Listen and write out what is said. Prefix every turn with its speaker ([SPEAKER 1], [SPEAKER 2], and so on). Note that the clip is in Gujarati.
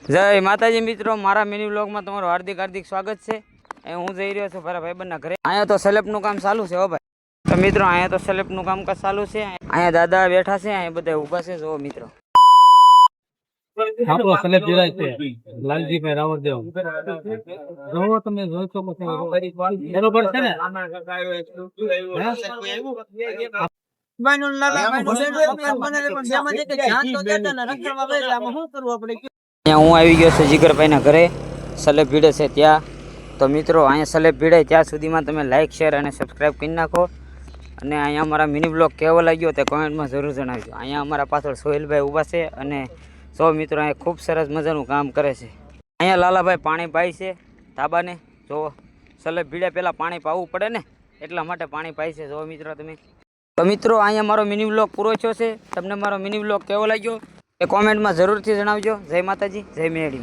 [SPEAKER 1] જય માતાજી મિત્રો, મારા મિની વ્લોગમાં તમારું હાર્દિક હાર્દિક સ્વાગત છે। હું જઈ રહ્યો છું મારા ભાઈબંધના ઘરે। અહીંયા તો સ્લેબનું કામ ચાલુ છે હો ભાઈ। તો મિત્રો અહીંયા તો સ્લેબનું કામકાજ ચાલુ છે। અહીંયા દાદા બેઠા છે, અહીંયા બધા ઊભા છે। જો મિત્રો
[SPEAKER 2] આપણો સ્લેબ જીરાય છે લાલજીભાઈ રાવળદેવ જોવો તમે જોઈ શકો છો બરોબર છે ને
[SPEAKER 1] હું આવી ગયો છું જીગરભાઈના ઘરે। સ્લેબ ભીડે છે ત્યાં। તો મિત્રો અહીંયા સ્લેબ ભીડે ત્યાં સુધીમાં તમે લાઈક શેર અને સબસ્ક્રાઈબ કરી નાખો। અને અહીંયા અમારા મિની બ્લોગ કેવો લાગ્યો તે કોમેન્ટમાં જરૂર જણાવજો। અહીંયા અમારા પાછળ સોહેલભાઈ ઊભા છે અને સો મિત્રો અહીંયા ખૂબ સરસ મજાનું કામ કરે છે। અહીંયા લાલાભાઈ પાણી પાય છે ધાબાને। જો સ્લેબ ભીડે પહેલાં પાણી પાવું પડે ને, એટલા માટે પાણી પાય છે। જો મિત્રો તમે તો મિત્રો અહીંયા મારો મિની બ્લોગ પૂરો થયો છે। તમને મારો મિની બ્લોગ કેવો લાગ્યો એ કોમેન્ટમાં જરૂરથી જણાવજો। જય માતાજી, જય મેળી।